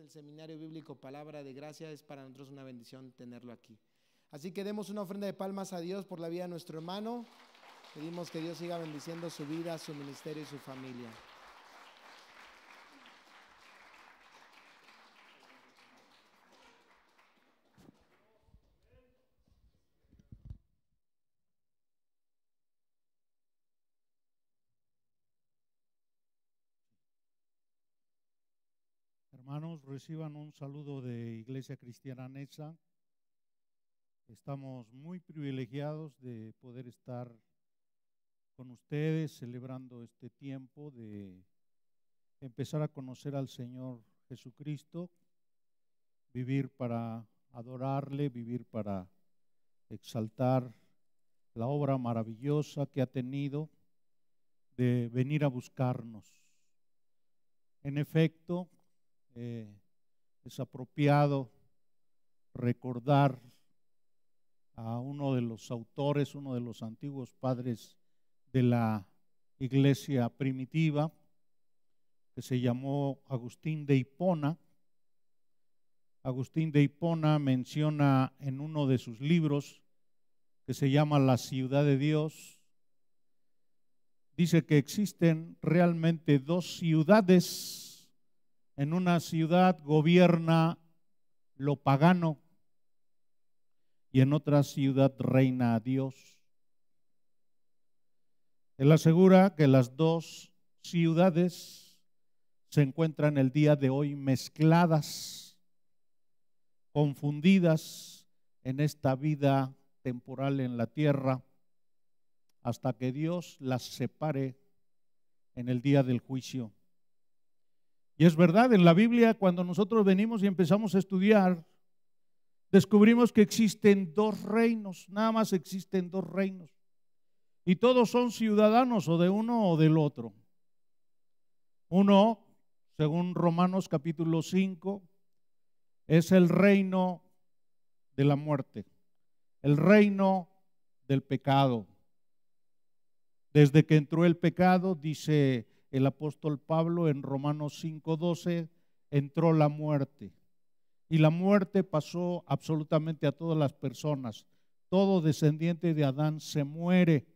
del Seminario Bíblico Palabra de Gracia. Es para nosotros una bendición tenerlo aquí. Así que demos una ofrenda de palmas a Dios por la vida de nuestro hermano. Pedimos que Dios siga bendiciendo su vida, su ministerio y su familia. Hermanos, reciban un saludo de Iglesia Cristiana Nesa. Estamos muy privilegiados de poder estar con ustedes celebrando este tiempo de empezar a conocer al Señor Jesucristo, vivir para adorarle, vivir para exaltar la obra maravillosa que ha tenido de venir a buscarnos. En efecto, es apropiado recordar a uno de los autores, uno de los antiguos padres de la iglesia primitiva, que se llamó Agustín de Hipona. Agustín de Hipona menciona en uno de sus libros, que se llama La Ciudad de Dios, dice que existen realmente dos ciudades. En una ciudad gobierna lo pagano y en otra ciudad reina a Dios. Él asegura que las dos ciudades se encuentran el día de hoy mezcladas, confundidas en esta vida temporal en la tierra, hasta que Dios las separe en el día del juicio. Y es verdad, en la Biblia, cuando nosotros venimos y empezamos a estudiar, descubrimos que existen dos reinos, nada más existen dos reinos. Y todos son ciudadanos o de uno o del otro. Uno, según Romanos capítulo 5, es el reino de la muerte, el reino del pecado. Desde que entró el pecado, dice el apóstol Pablo en Romanos 5:12, entró la muerte. Y la muerte pasó absolutamente a todas las personas. Todo descendiente de Adán se muere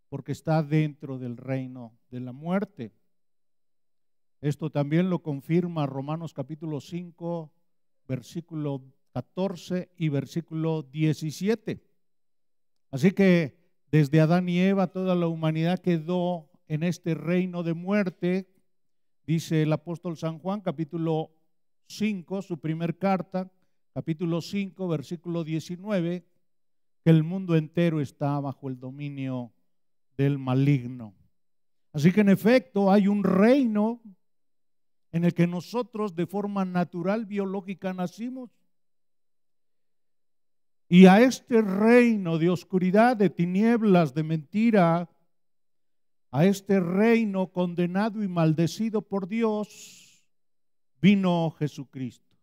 porque está dentro del reino de la muerte. Esto también lo confirma Romanos capítulo 5, versículo 14 y versículo 17. Así que desde Adán y Eva toda la humanidad quedó en este reino de muerte. Dice el apóstol San Juan, capítulo 5, su primer carta, capítulo 5, versículo 19, que el mundo entero está bajo el dominio del maligno. Así que en efecto hay un reino en el que nosotros de forma natural, biológica, nacimos. Y a este reino de oscuridad, de tinieblas, de mentira, a este reino condenado y maldecido por Dios, vino Jesucristo.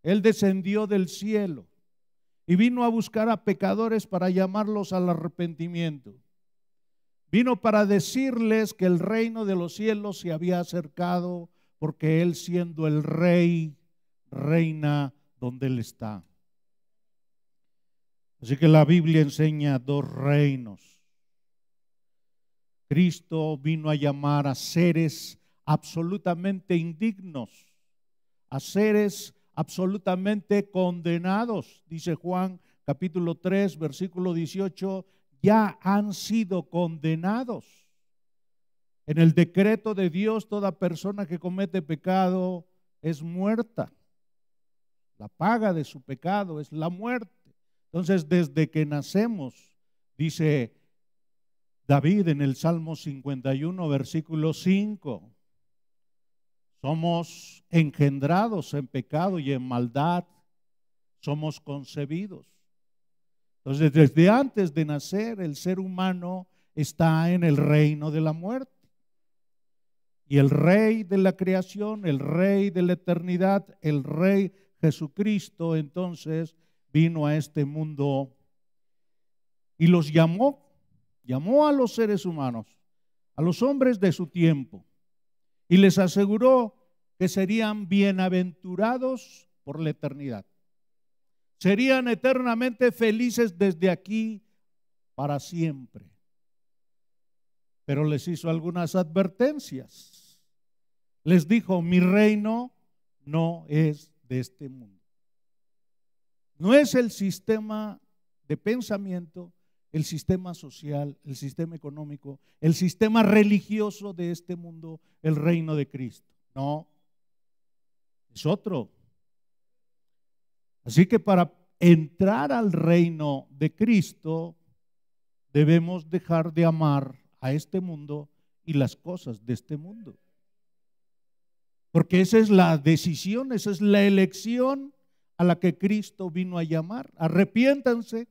Él descendió del cielo y vino a buscar a pecadores para llamarlos al arrepentimiento. Vino para decirles que el reino de los cielos se había acercado, porque Él, siendo el Rey, reina donde Él está. Así que la Biblia enseña dos reinos. Cristo vino a llamar a seres absolutamente indignos, a seres absolutamente condenados. Dice Juan capítulo 3, versículo 18, ya han sido condenados. En el decreto de Dios, toda persona que comete pecado es muerta. La paga de su pecado es la muerte. Entonces, desde que nacemos, dice David en el Salmo 51, versículo 5, somos engendrados en pecado y en maldad, somos concebidos. Entonces, desde antes de nacer, el ser humano está en el reino de la muerte. Y el Rey de la creación, el Rey de la eternidad, el Rey Jesucristo, entonces vino a este mundo y los llamó a los seres humanos, a los hombres de su tiempo, y les aseguró que serían bienaventurados por la eternidad. Serían eternamente felices desde aquí para siempre. Pero les hizo algunas advertencias. Les dijo: mi reino no es de este mundo. No es el sistema de pensamiento, el sistema social, el sistema económico, el sistema religioso de este mundo, el reino de Cristo. No, es otro. Así que para entrar al reino de Cristo debemos dejar de amar a este mundo y las cosas de este mundo. Porque esa es la decisión, esa es la elección a la que Cristo vino a llamar. Arrepiéntanse,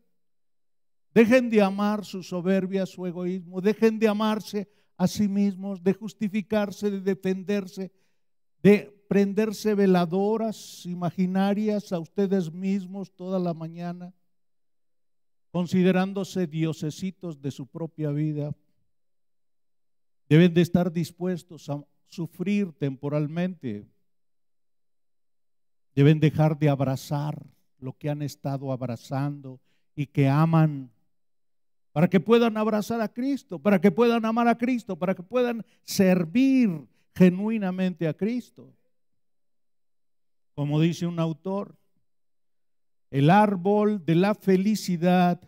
dejen de amar su soberbia, su egoísmo, dejen de amarse a sí mismos, de justificarse, de defenderse, de prenderse veladoras imaginarias a ustedes mismos toda la mañana, considerándose diosesitos de su propia vida. Deben de estar dispuestos a sufrir temporalmente. Deben dejar de abrazar lo que han estado abrazando y que aman, para que puedan abrazar a Cristo, para que puedan amar a Cristo, para que puedan servir genuinamente a Cristo. Como dice un autor, el árbol de la felicidad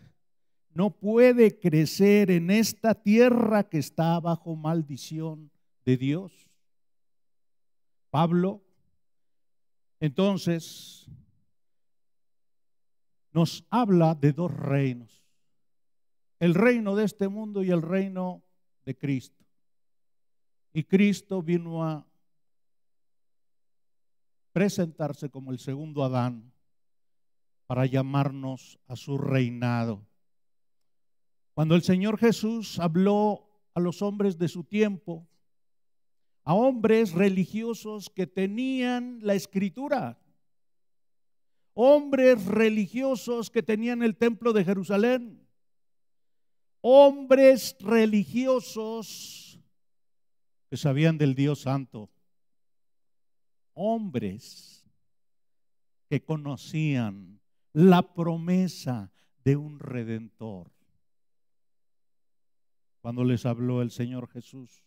no puede crecer en esta tierra que está bajo maldición de Dios. Pablo, entonces, nos habla de dos reinos: el reino de este mundo y el reino de Cristo. Y Cristo vino a presentarse como el segundo Adán para llamarnos a su reinado. Cuando el Señor Jesús habló a los hombres de su tiempo, a hombres religiosos que tenían la Escritura, hombres religiosos que tenían el templo de Jerusalén, hombres religiosos que sabían del Dios Santo, hombres que conocían la promesa de un Redentor. Cuando les habló el Señor Jesús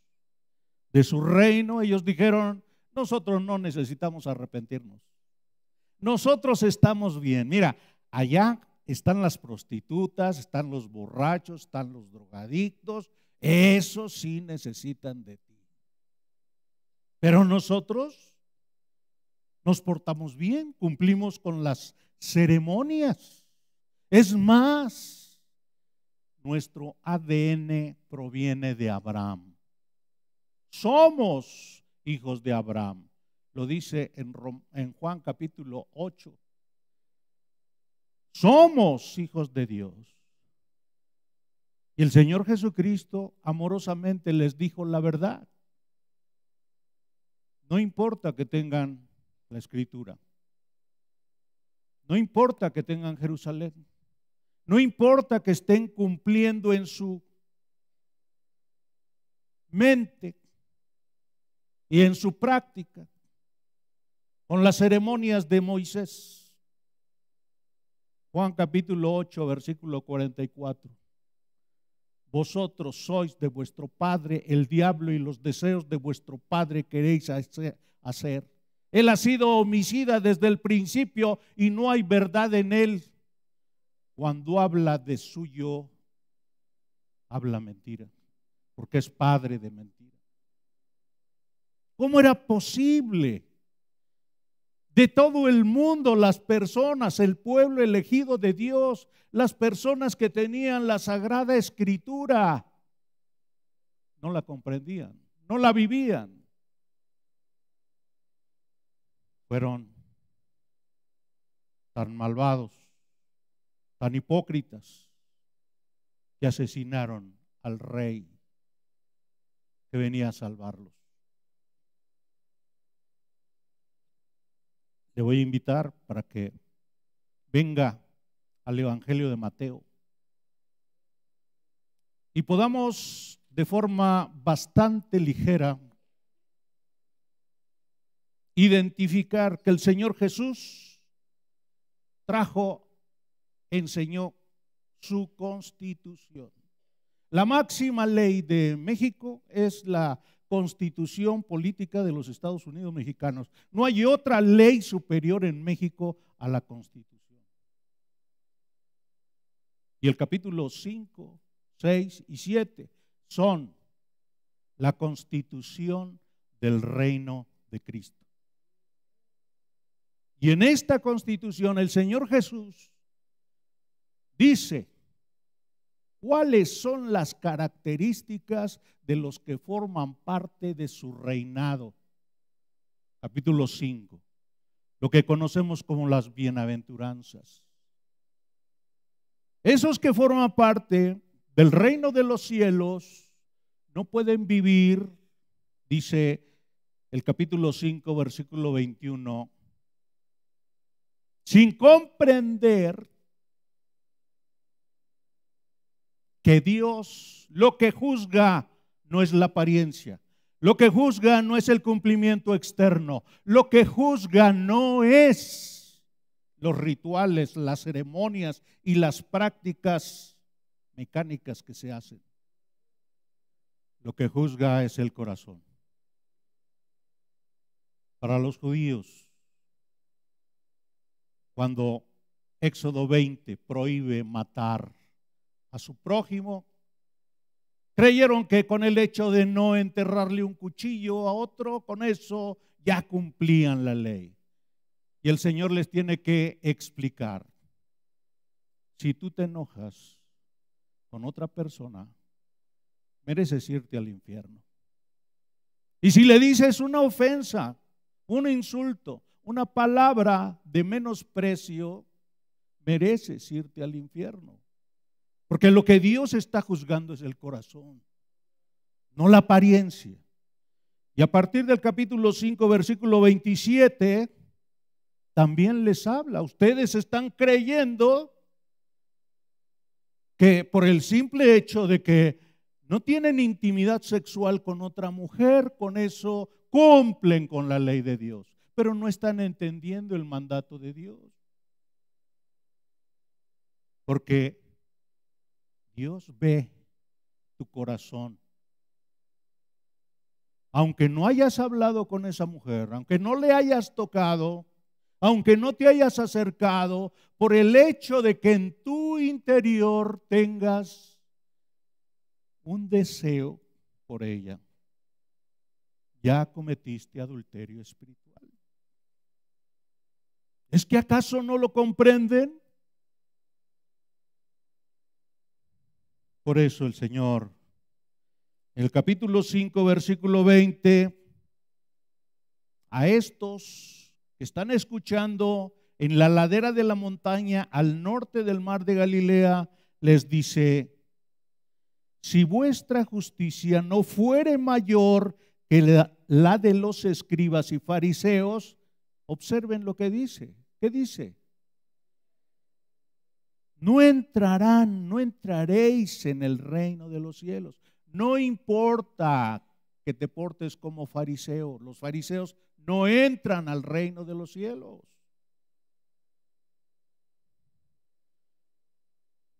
de su reino, ellos dijeron: nosotros no necesitamos arrepentirnos, nosotros estamos bien. Mira, allá están las prostitutas, están los borrachos, están los drogadictos, esos sí necesitan de ti. Pero nosotros nos portamos bien, cumplimos con las ceremonias. Es más, nuestro ADN proviene de Abraham. Somos hijos de Abraham. Lo dice en Juan capítulo 8. Somos hijos de Dios. Y el Señor Jesucristo amorosamente les dijo la verdad. No importa que tengan la Escritura, no importa que tengan Jerusalén, no importa que estén cumpliendo en su mente y en su práctica con las ceremonias de Moisés. Juan capítulo 8, versículo 44. Vosotros sois de vuestro padre el diablo, y los deseos de vuestro padre queréis hacer. Él ha sido homicida desde el principio y no hay verdad en él. Cuando habla de suyo, habla mentira, porque es padre de mentira. ¿Cómo era posible? De todo el mundo, las personas, el pueblo elegido de Dios, las personas que tenían la Sagrada Escritura, no la comprendían, no la vivían. Fueron tan malvados, tan hipócritas, que asesinaron al rey que venía a salvarlos. Le voy a invitar para que venga al Evangelio de Mateo y podamos de forma bastante ligera identificar que el Señor Jesús enseñó su constitución. La máxima ley de México es la Constitución Política de los Estados Unidos Mexicanos. No hay otra ley superior en México a la Constitución. Y el capítulo 5, 6 y 7 son la Constitución del reino de Cristo. Y en esta Constitución el Señor Jesús dice cuáles son las características de los que forman parte de su reinado. Capítulo 5, lo que conocemos como las bienaventuranzas. Esos que forman parte del reino de los cielos no pueden vivir, dice el capítulo 5, versículo 21, sin comprender que Dios lo que juzga no es la apariencia, lo que juzga no es el cumplimiento externo, lo que juzga no es los rituales, las ceremonias y las prácticas mecánicas que se hacen. Lo que juzga es el corazón. Para los judíos, cuando Éxodo 20 prohíbe matar a su prójimo, creyeron que con el hecho de no enterrarle un cuchillo a otro, con eso ya cumplían la ley. Y el Señor les tiene que explicar: si tú te enojas con otra persona, mereces irte al infierno. Y si le dices una ofensa, un insulto, una palabra de menosprecio, mereces irte al infierno. Porque lo que Dios está juzgando es el corazón, no la apariencia. Y a partir del capítulo 5, versículo 27, también les habla. Ustedes están creyendo que por el simple hecho de que no tienen intimidad sexual con otra mujer, con eso cumplen con la ley de Dios, pero no están entendiendo el mandato de Dios. Porque Dios ve tu corazón. Aunque no hayas hablado con esa mujer, aunque no le hayas tocado, aunque no te hayas acercado, por el hecho de que en tu interior tengas un deseo por ella, ya cometiste adulterio espiritual. ¿Es que acaso no lo comprenden? Por eso el Señor, en el capítulo 5, versículo 20, a estos que están escuchando en la ladera de la montaña al norte del mar de Galilea, les dice: si vuestra justicia no fuere mayor que la de los escribas y fariseos, observen lo que dice. ¿Qué dice? No entraréis en el reino de los cielos. No importa que te portes como fariseo, los fariseos no entran al reino de los cielos.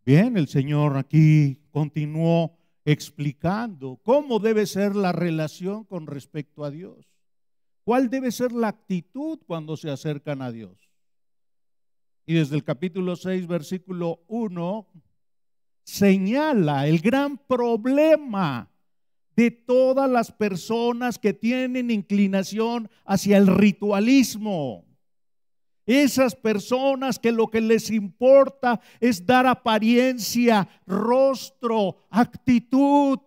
Bien, el Señor aquí continuó explicando cómo debe ser la relación con respecto a Dios. ¿Cuál debe ser la actitud cuando se acercan a Dios? Y desde el capítulo 6, versículo 1, señala el gran problema de todas las personas que tienen inclinación hacia el ritualismo. Esas personas que lo que les importa es dar apariencia, rostro, actitud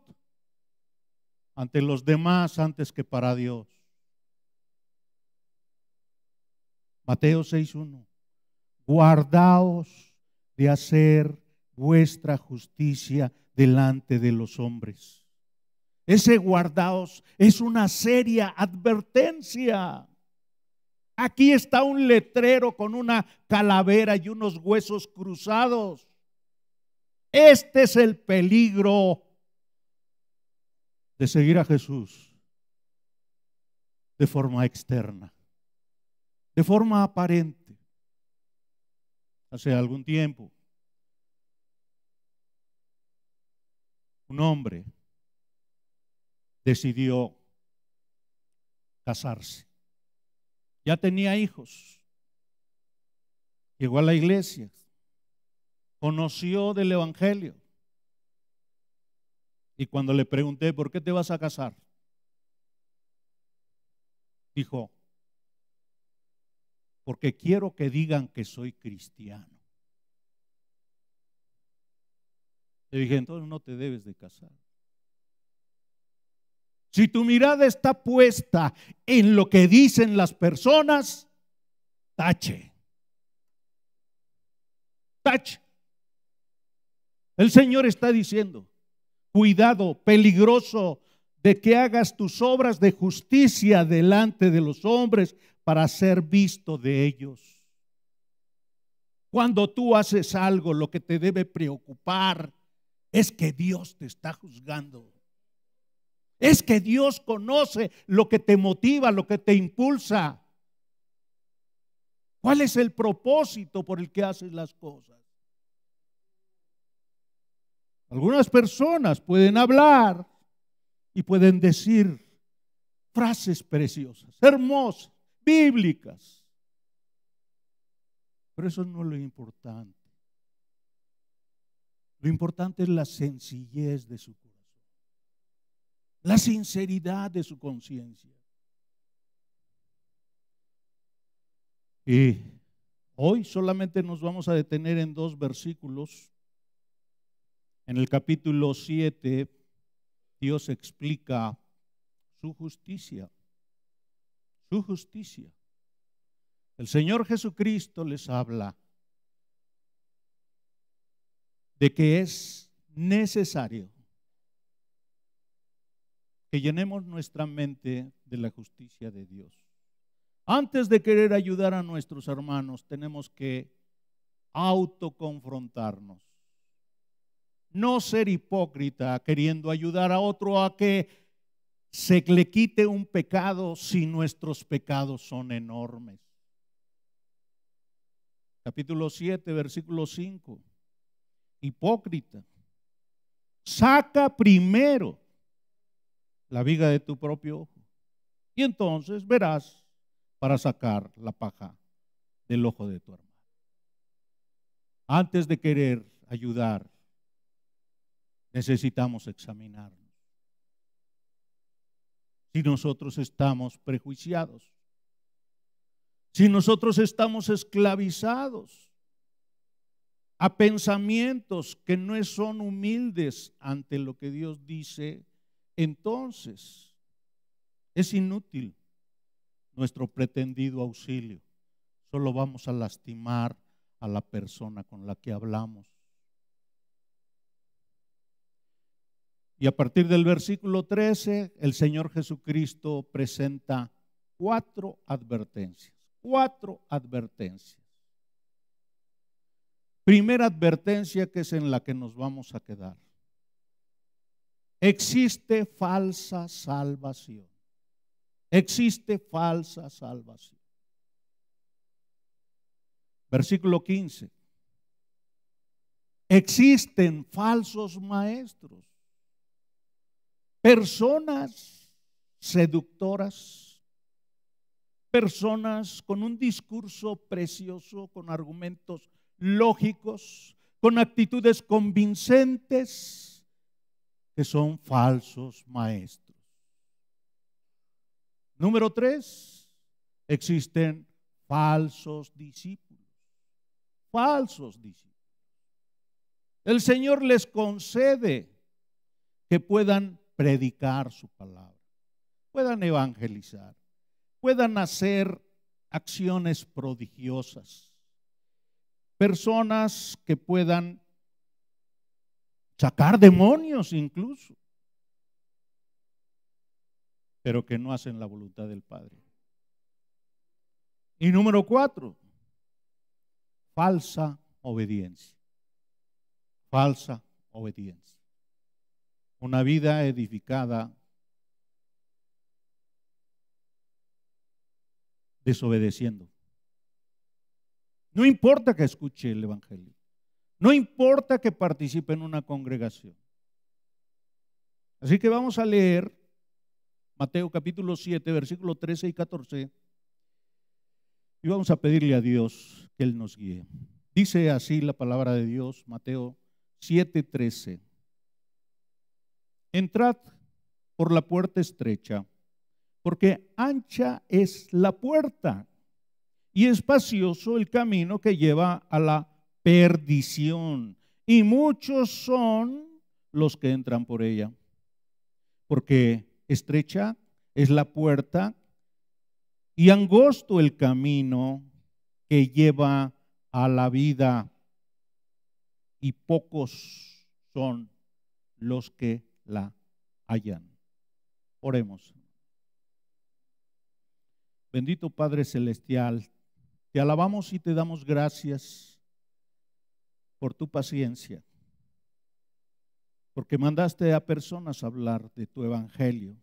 ante los demás antes que para Dios. Mateo 6:1. Guardaos de hacer vuestra justicia delante de los hombres. Ese guardaos es una seria advertencia. Aquí está un letrero con una calavera y unos huesos cruzados. Este es el peligro de seguir a Jesús de forma externa. de forma aparente. Hace algún tiempo, un hombre decidió casarse. Ya tenía hijos. Llegó a la iglesia. Conoció del evangelio. Y cuando le pregunté, ¿por qué te vas a casar? Dijo, porque quiero que digan que soy cristiano. Le dije, entonces no te debes de casar. Si tu mirada está puesta en lo que dicen las personas, tache. Tache. El Señor está diciendo, cuidado, peligroso de que hagas tus obras de justicia delante de los hombres para ser visto de ellos. Cuando tú haces algo, lo que te debe preocupar es que Dios te está juzgando. Es que Dios conoce lo que te motiva, lo que te impulsa. ¿Cuál es el propósito por el que haces las cosas? Algunas personas pueden hablar y pueden decir frases preciosas, hermosas, bíblicas, pero eso no es lo importante. Lo importante es la sencillez de su corazón, la sinceridad de su conciencia. Y hoy solamente nos vamos a detener en 2 versículos. En el capítulo 7, Dios explica su justicia. Su justicia. El Señor Jesucristo les habla de que es necesario que llenemos nuestra mente de la justicia de Dios. Antes de querer ayudar a nuestros hermanos, tenemos que autoconfrontarnos. No ser hipócrita queriendo ayudar a otro a que se le quite un pecado si nuestros pecados son enormes. Capítulo 7, versículo 5. Hipócrita, saca primero la viga de tu propio ojo y entonces verás para sacar la paja del ojo de tu hermano. Antes de querer ayudar, necesitamos examinarnos. Si nosotros estamos prejuiciados, si nosotros estamos esclavizados a pensamientos que no son humildes ante lo que Dios dice, entonces es inútil nuestro pretendido auxilio. Solo vamos a lastimar a la persona con la que hablamos. Y a partir del versículo 13, el Señor Jesucristo presenta 4 advertencias. 4 advertencias. Primera advertencia, que es en la que nos vamos a quedar. Existe falsa salvación. Existe falsa salvación. Versículo 15. Existen falsos maestros. Personas seductoras, personas con un discurso precioso, con argumentos lógicos, con actitudes convincentes, que son falsos maestros. Número 3, existen falsos discípulos. Falsos discípulos. El Señor les concede que puedan predicar su palabra, puedan evangelizar, puedan hacer acciones prodigiosas. Personas que puedan sacar demonios incluso, pero que no hacen la voluntad del Padre. Y número 4, falsa obediencia. Falsa obediencia. Una vida edificada desobedeciendo. No importa que escuche el evangelio. No importa que participe en una congregación. Así que vamos a leer Mateo capítulo 7, versículos 13 y 14. Y vamos a pedirle a Dios que Él nos guíe. Dice así la palabra de Dios, Mateo 7:13. Entrad por la puerta estrecha, porque ancha es la puerta y espacioso el camino que lleva a la perdición, y muchos son los que entran por ella. Porque estrecha es la puerta y angosto el camino que lleva a la vida, y pocos son los que la hallan. Oremos. Bendito Padre Celestial, te alabamos y te damos gracias por tu paciencia, porque mandaste a personas a hablar de tu evangelio,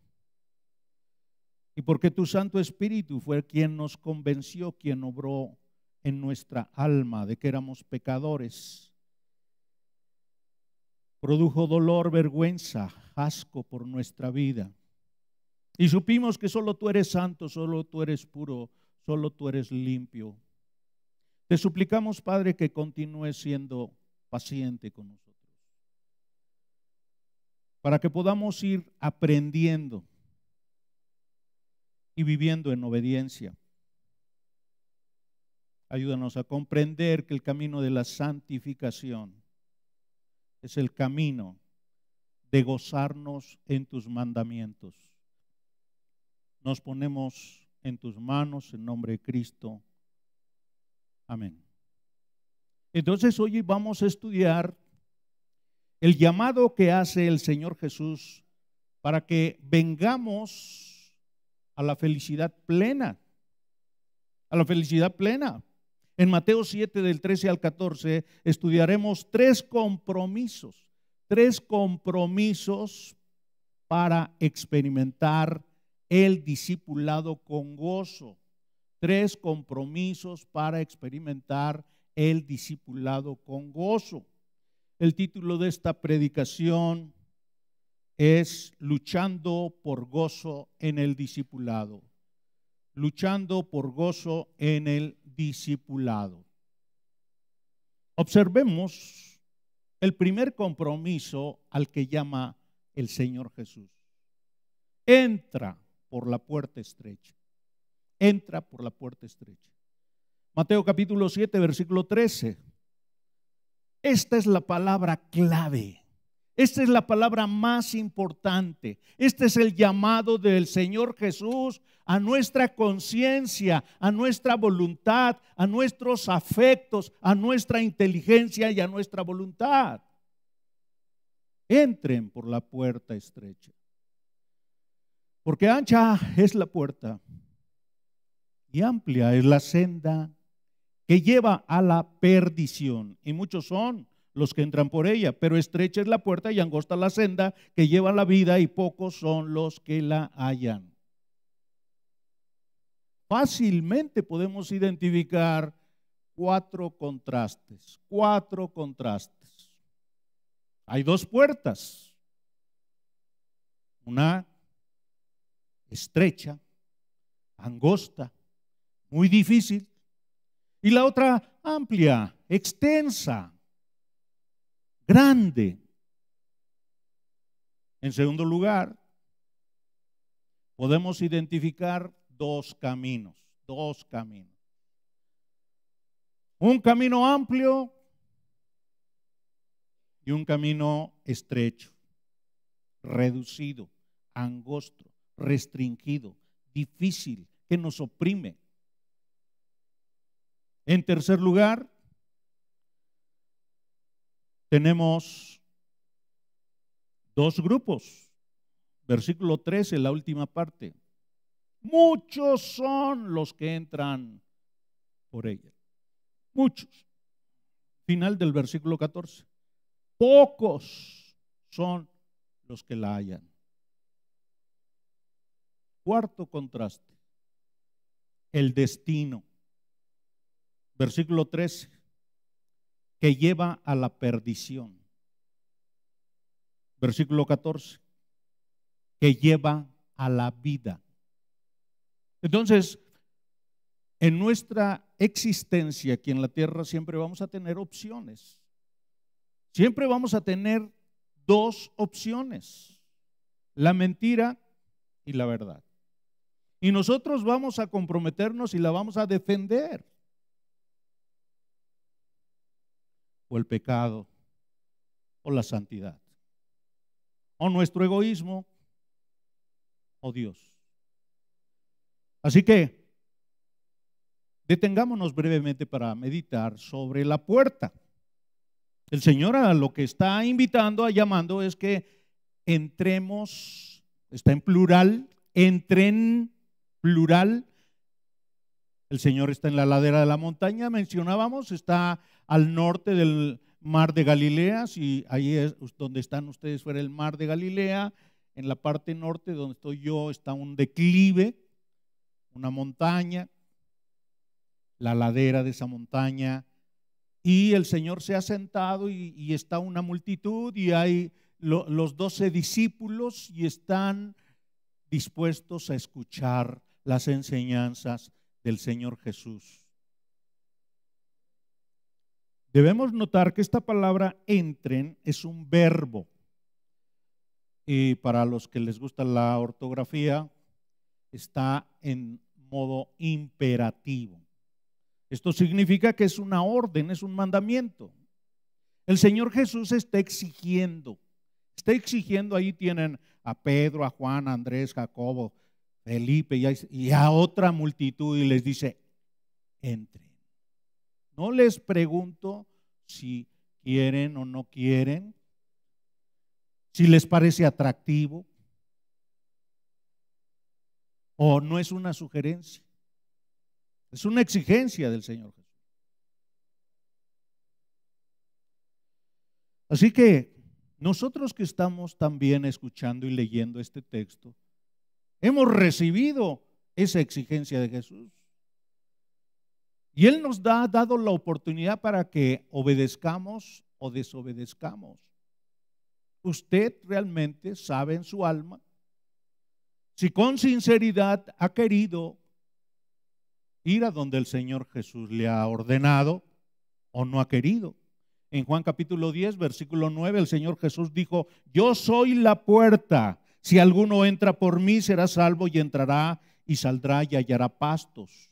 y porque tu Santo Espíritu fue quien nos convenció, quien obró en nuestra alma de que éramos pecadores. Produjo dolor, vergüenza, asco por nuestra vida. Y supimos que solo tú eres santo, solo tú eres puro, solo tú eres limpio. Te suplicamos, Padre, que continúes siendo paciente con nosotros, para que podamos ir aprendiendo y viviendo en obediencia. Ayúdanos a comprender que el camino de la santificación es el camino de gozarnos en tus mandamientos. Nos ponemos en tus manos en nombre de Cristo. Amén. Entonces hoy vamos a estudiar el llamado que hace el Señor Jesús para que vengamos a la felicidad plena. A la felicidad plena. En Mateo 7 del 13 al 14 estudiaremos tres compromisos para experimentar el discipulado con gozo. Tres compromisos para experimentar el discipulado con gozo. El título de esta predicación es Luchando por gozo en el discipulado. Luchando por gozo en el discipulado. Observemos el primer compromiso al que llama el Señor Jesús. Entra por la puerta estrecha. Entra por la puerta estrecha. Mateo capítulo 7, versículo 13. Esta es la palabra clave. Esta es la palabra más importante. Este es el llamado del Señor Jesús a nuestra conciencia, a nuestra voluntad, a nuestros afectos, a nuestra inteligencia y a nuestra voluntad. Entren por la puerta estrecha. Porque ancha es la puerta y amplia es la senda que lleva a la perdición, y muchos son los que entran por ella, pero estrecha es la puerta y angosta la senda que lleva a la vida, y pocos son los que la hallan. Fácilmente podemos identificar cuatro contrastes. Hay dos puertas, una estrecha, angosta, muy difícil, y la otra amplia, extensa, grande. En segundo lugar, podemos identificar dos caminos. Un camino amplio y un camino estrecho, reducido, angosto, restringido, difícil, que nos oprime. En tercer lugar, tenemos dos grupos. Versículo 13, la última parte. Muchos son los que entran por ella. Muchos. Final del versículo 14. Pocos son los que la hallan. Cuarto contraste. El destino versículo 13, que lleva a la perdición. Versículo 14, que lleva a la vida. Entonces, en nuestra existencia aquí en la tierra siempre vamos a tener opciones. Siempre vamos a tener dos opciones: la mentira y la verdad. Y nosotros vamos a comprometernos y la vamos a defender. O el pecado, o la santidad, o nuestro egoísmo, o Dios. Así que detengámonos brevemente para meditar sobre la puerta. El Señor a lo que está invitando, llamando, es que entremos, está en plural, entren plural. El Señor está en la ladera de la montaña, mencionábamos, está al norte del mar de Galilea. Si ahí es donde están ustedes, fuera el mar de Galilea, en la parte norte donde estoy yo está un declive, una montaña, la ladera de esa montaña, y el Señor se ha sentado y está una multitud y hay los 12 discípulos y están dispuestos a escuchar las enseñanzas del Señor Jesús. Debemos notar que esta palabra entren es un verbo, y para los que les gusta la ortografía está en modo imperativo. Esto significa que es una orden, es un mandamiento. El Señor Jesús está exigiendo, ahí tienen a Pedro, a Juan, a Andrés, Jacobo, Felipe y a otra multitud, y les dice: entren. No les pregunto si quieren o no quieren, si les parece atractivo, o no es una sugerencia. Es una exigencia del Señor Jesús. Así que nosotros que estamos también escuchando y leyendo este texto, hemos recibido esa exigencia de Jesús. Y Él nos ha dado la oportunidad para que obedezcamos o desobedezcamos. Usted realmente sabe en su alma si con sinceridad ha querido ir a donde el Señor Jesús le ha ordenado o no ha querido. En Juan capítulo 10, versículo 9, el Señor Jesús dijo: yo soy la puerta. Si alguno entra por mí, será salvo, y entrará y saldrá y hallará pastos.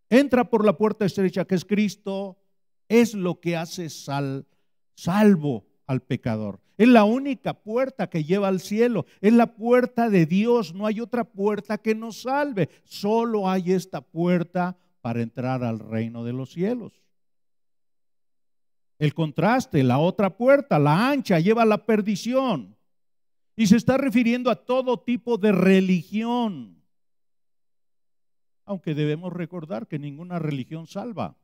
Entra por la puerta estrecha, que es Cristo, es lo que hace salvo al pecador. Es la única puerta que lleva al cielo, es la puerta de Dios. No hay otra puerta que nos salve, solo hay esta puerta para entrar al reino de los cielos. El contraste, la otra puerta, la ancha, lleva a la perdición, y se está refiriendo a todo tipo de religión, aunque debemos recordar que ninguna religión salva.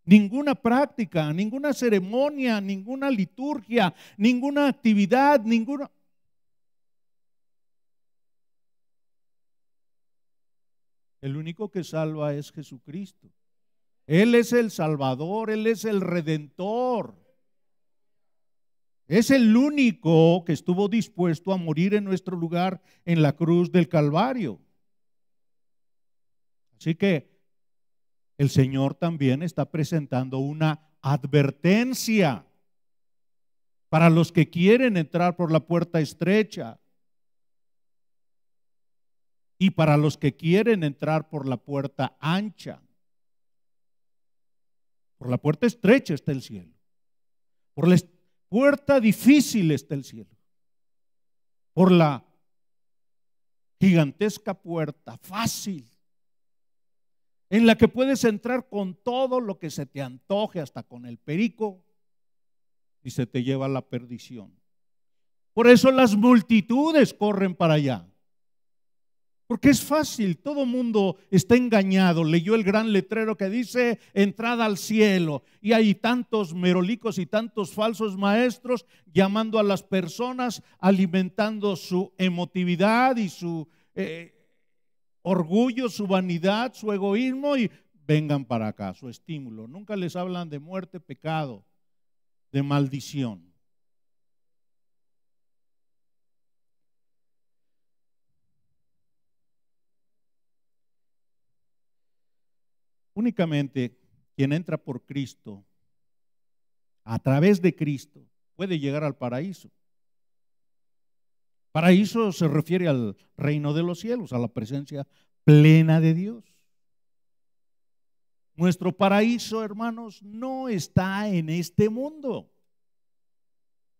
Ninguna práctica, ninguna ceremonia, ninguna liturgia, ninguna actividad, ninguna. El único que salva es Jesucristo. Él es el Salvador, Él es el Redentor. Es el único que estuvo dispuesto a morir en nuestro lugar en la cruz del Calvario. Así que el Señor también está presentando una advertencia para los que quieren entrar por la puerta estrecha y para los que quieren entrar por la puerta ancha. Por la puerta estrecha está el cielo. Por la puerta difícil está el cielo. Por la gigantesca puerta fácil, en la que puedes entrar con todo lo que se te antoje, hasta con el perico, y se te lleva a la perdición. Por eso las multitudes corren para allá, porque es fácil. Todo mundo está engañado. Leyó el gran letrero que dice: entrada al cielo, y hay tantos merolicos y tantos falsos maestros llamando a las personas, alimentando su emotividad y su orgullo, su vanidad, su egoísmo y vengan para acá, su estímulo. Nunca les hablan de muerte, pecado, de maldición. Únicamente quien entra por Cristo, a través de Cristo, puede llegar al paraíso. Paraíso se refiere al reino de los cielos, a la presencia plena de Dios. Nuestro paraíso, hermanos, no está en este mundo.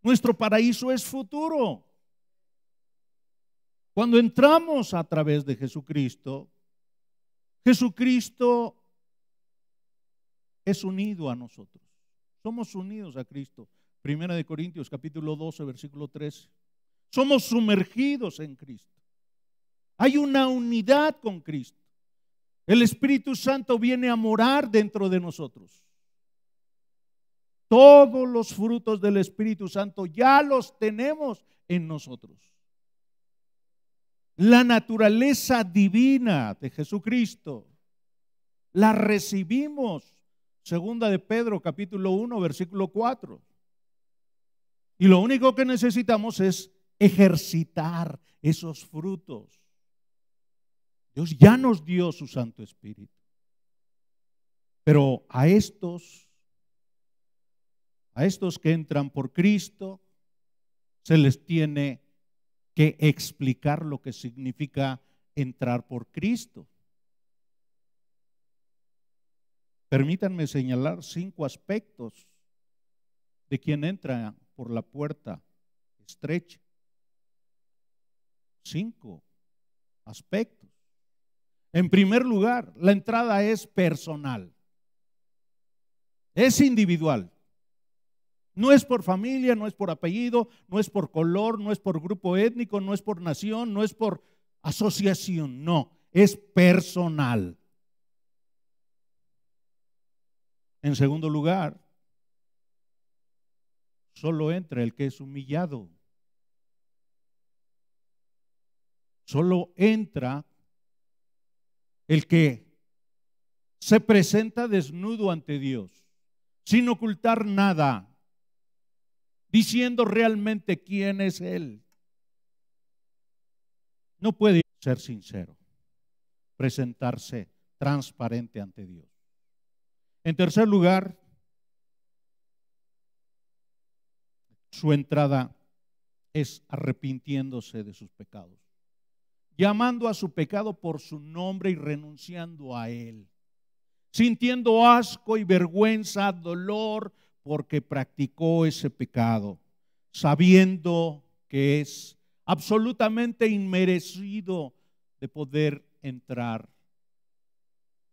Nuestro paraíso es futuro. Cuando entramos a través de Jesucristo, Jesucristo es unido a nosotros. Somos unidos a Cristo. Primera de Corintios capítulo 12, versículo 13. Somos sumergidos en Cristo. Hay una unidad con Cristo. El Espíritu Santo viene a morar dentro de nosotros. Todos los frutos del Espíritu Santo ya los tenemos en nosotros. La naturaleza divina de Jesucristo la recibimos. Segunda de Pedro capítulo 1 versículo 4. Y lo único que necesitamos es ejercitar esos frutos. Dios ya nos dio su Santo Espíritu. Pero a estos que entran por Cristo, se les tiene que explicar lo que significa entrar por Cristo. Permítanme señalar 5 aspectos de quien entra por la puerta estrecha. 5 aspectos. En primer lugar, la entrada es personal. Es individual. No es por familia, no es por apellido, no es por color, no es por grupo étnico, no es por nación, no es por asociación, no, es personal. En segundo lugar, solo entra el que es humillado. Solo entra el que se presenta desnudo ante Dios, sin ocultar nada, diciendo realmente quién es Él. No puede ser sincero, presentarse transparente ante Dios. En tercer lugar, su entrada es arrepintiéndose de sus pecados, llamando a su pecado por su nombre y renunciando a él, sintiendo asco y vergüenza, dolor, porque practicó ese pecado, sabiendo que es absolutamente inmerecido de poder entrar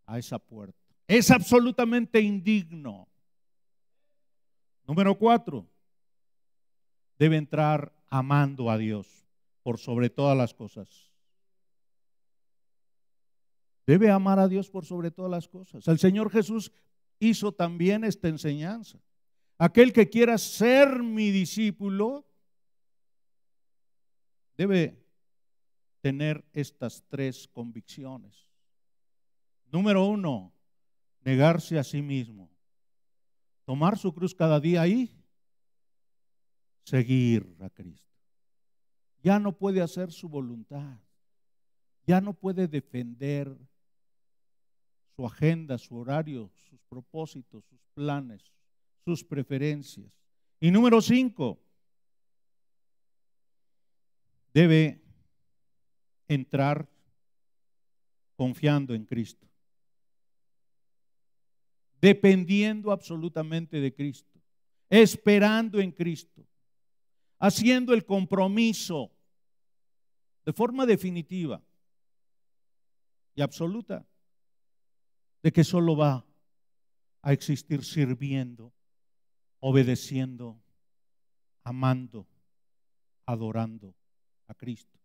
a esa puerta. Es absolutamente indigno. Número 4, debe entrar amando a Dios por sobre todas las cosas. Debe amar a Dios por sobre todas las cosas. El Señor Jesús hizo también esta enseñanza. Aquel que quiera ser mi discípulo debe tener estas 3 convicciones. Número 1, negarse a sí mismo, tomar su cruz cada día y seguir a Cristo. Ya no puede hacer su voluntad, ya no puede defender su agenda, su horario, sus propósitos, sus planes, sus preferencias. Y número 5, debe entrar confiando en Cristo, dependiendo absolutamente de Cristo, esperando en Cristo, haciendo el compromiso de forma definitiva y absoluta de que solo va a existir sirviendo, obedeciendo, amando, adorando a Cristo.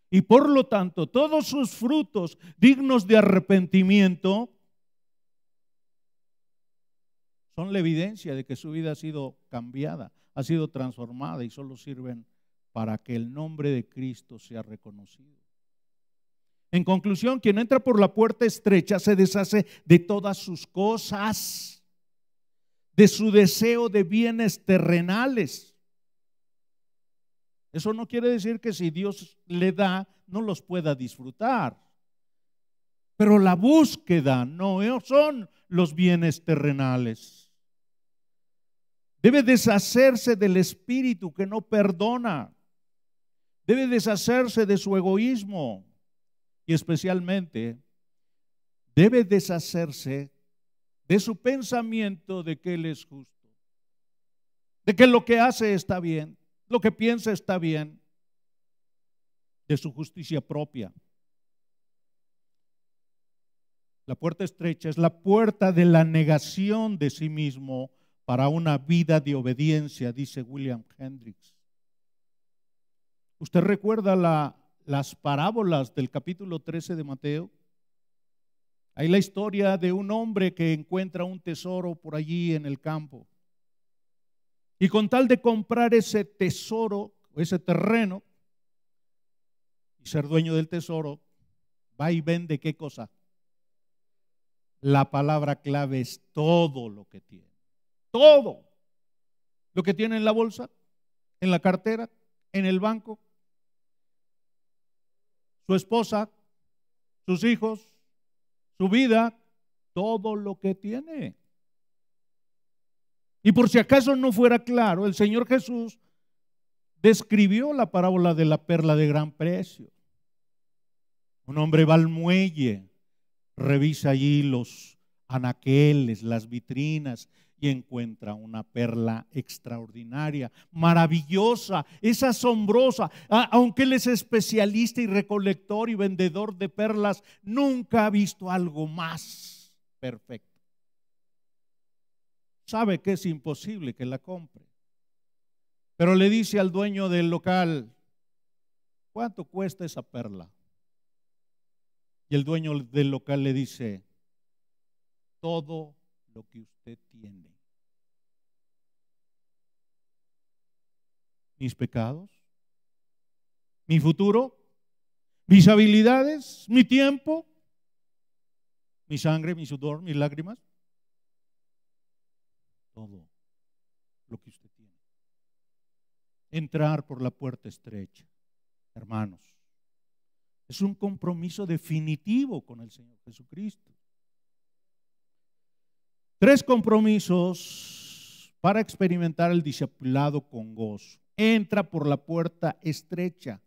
Y por lo tanto, todos sus frutos dignos de arrepentimiento son la evidencia de que su vida ha sido cambiada, ha sido transformada y solo sirven para que el nombre de Cristo sea reconocido. En conclusión, quien entra por la puerta estrecha se deshace de todas sus cosas, de su deseo de bienes terrenales. Eso no quiere decir que si Dios le da, no los pueda disfrutar. Pero la búsqueda no son los bienes terrenales. Debe deshacerse del espíritu que no perdona. Debe deshacerse de su egoísmo. Y especialmente debe deshacerse de su pensamiento de que Él es justo, de que lo que hace está bien, lo que piensa está bien, de su justicia propia. La puerta estrecha es la puerta de la negación de sí mismo para una vida de obediencia, dice William Hendricks. ¿Usted recuerda las parábolas del capítulo 13 de Mateo? Hay la historia de un hombre que encuentra un tesoro por allí en el campo. Y con tal de comprar ese tesoro, ese terreno, y ser dueño del tesoro, va y vende ¿qué cosa? La palabra clave es todo lo que tiene. Todo lo que tiene en la bolsa, en la cartera, en el banco, su esposa, sus hijos, su vida, todo lo que tiene. Y por si acaso no fuera claro, el Señor Jesús describió la parábola de la perla de gran precio. Un hombre va al muelle, revisa allí los anaqueles, las vitrinas, y encuentra una perla extraordinaria, maravillosa, es asombrosa. Aunque él es especialista y recolector y vendedor de perlas, nunca ha visto algo más perfecto. Sabe que es imposible que la compre, pero le dice al dueño del local: ¿cuánto cuesta esa perla? Y el dueño del local le dice: todo lo que usted tiene. Mis pecados, mi futuro, mis habilidades, mi tiempo, mi sangre, mi sudor, mis lágrimas, todo lo que usted tiene. Entrar por la puerta estrecha, hermanos, es un compromiso definitivo con el Señor Jesucristo. 3 compromisos para experimentar el discipulado con gozo. Entra por la puerta estrecha.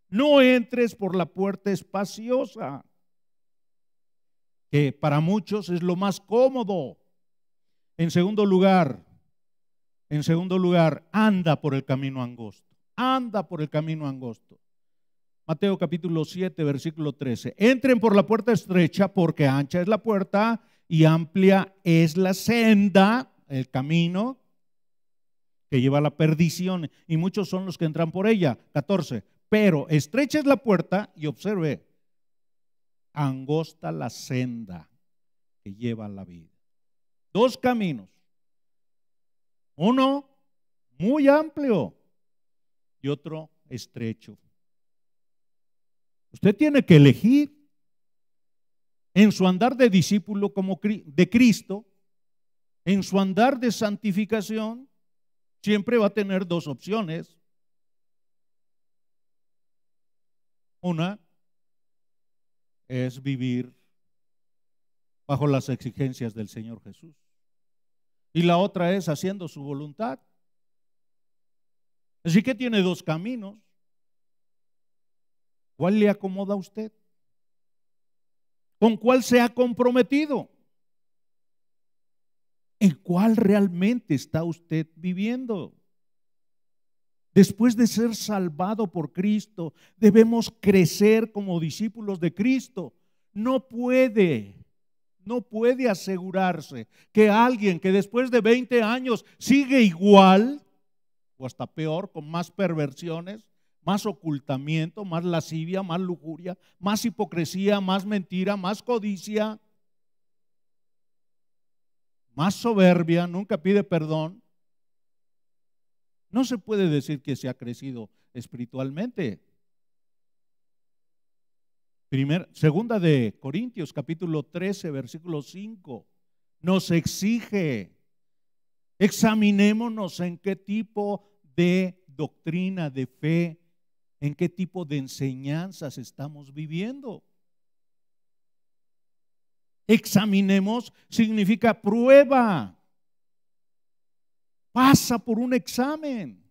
No entres por la puerta espaciosa, que para muchos es lo más cómodo. En segundo lugar, anda por el camino angosto. Anda por el camino angosto. Mateo capítulo 7, versículo 13. Entren por la puerta estrecha, porque ancha es la puerta y amplia es la senda, el camino que lleva a la perdición, y muchos son los que entran por ella. 14. Pero estrecha es la puerta, y observe, angosta la senda que lleva a la vida. 2 caminos. Uno muy amplio y otro estrecho. Usted tiene que elegir. En su andar de discípulo como de Cristo, en su andar de santificación, siempre va a tener 2 opciones. Una es vivir bajo las exigencias del Señor Jesús, y la otra es haciendo su voluntad. Así que tiene 2 caminos. ¿Cuál le acomoda a usted? ¿Con cuál se ha comprometido? ¿En cuál realmente está usted viviendo? Después de ser salvado por Cristo, debemos crecer como discípulos de Cristo. No puede asegurarse que alguien que después de 20 años sigue igual, o hasta peor, con más perversiones, más ocultamiento, más lascivia, más lujuria, más hipocresía, más mentira, más codicia, más soberbia, nunca pide perdón. No se puede decir que se ha crecido espiritualmente. Segunda de Corintios, capítulo 13, versículo 5, nos exige, examinémonos en qué tipo de doctrina, de fe, en qué tipo de enseñanzas estamos viviendo. Examinemos significa prueba, pasa por un examen.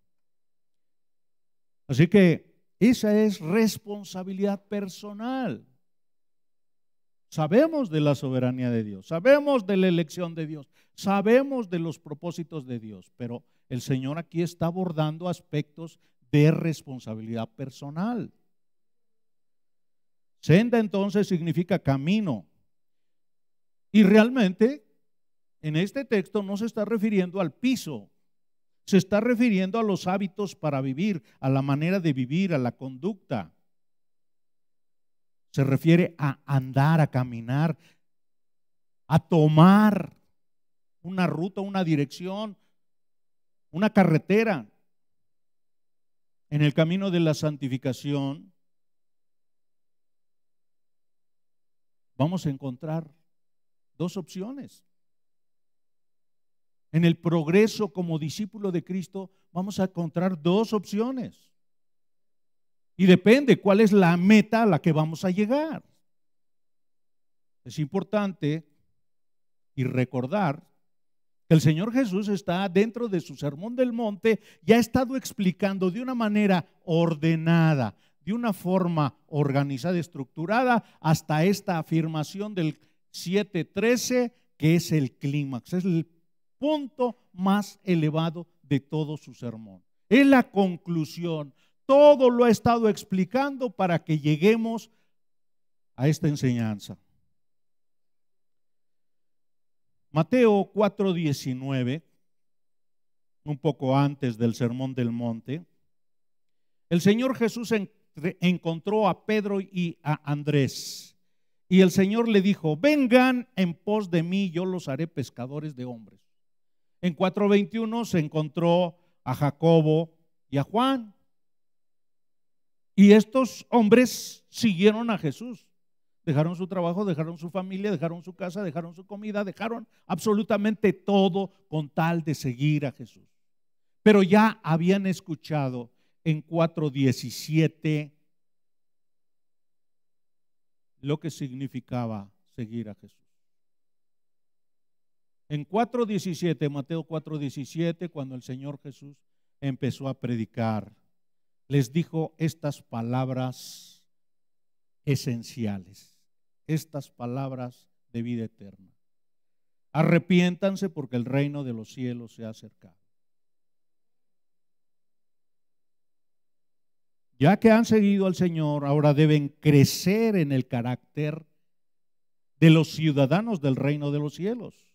Así que esa es responsabilidad personal. Sabemos de la soberanía de Dios, sabemos de la elección de Dios, sabemos de los propósitos de Dios, pero el Señor aquí está abordando aspectos de responsabilidad personal. Senda entonces significa camino. Y realmente en este texto no se está refiriendo al piso, se está refiriendo a los hábitos para vivir, a la manera de vivir, a la conducta. Se refiere a andar, a caminar, a tomar una ruta, una dirección, una carretera. En el camino de la santificación vamos a encontrar dos opciones. En el progreso como discípulo de Cristo vamos a encontrar dos opciones. Y depende cuál es la meta a la que vamos a llegar. Es importante y recordar que el Señor Jesús está dentro de su Sermón del Monte y ha estado explicando de una manera ordenada, de una forma organizada, estructurada, hasta esta afirmación del 7:13, que es el clímax, es el punto más elevado de todo su sermón. Es la conclusión. Todo lo ha estado explicando para que lleguemos a esta enseñanza. Mateo 4:19, un poco antes del Sermón del Monte, el Señor Jesús encontró a Pedro y a Andrés. Y el Señor le dijo: vengan en pos de mí, yo los haré pescadores de hombres. En 4:21 se encontró a Jacobo y a Juan. Y estos hombres siguieron a Jesús. Dejaron su trabajo, dejaron su familia, dejaron su casa, dejaron su comida, dejaron absolutamente todo con tal de seguir a Jesús. Pero ya habían escuchado en 4:17 lo que significaba seguir a Jesús. En 4:17, Mateo 4:17, cuando el Señor Jesús empezó a predicar, les dijo estas palabras esenciales, estas palabras de vida eterna: arrepiéntanse porque el reino de los cielos se ha acercado. Ya que han seguido al Señor, ahora deben crecer en el carácter de los ciudadanos del reino de los cielos.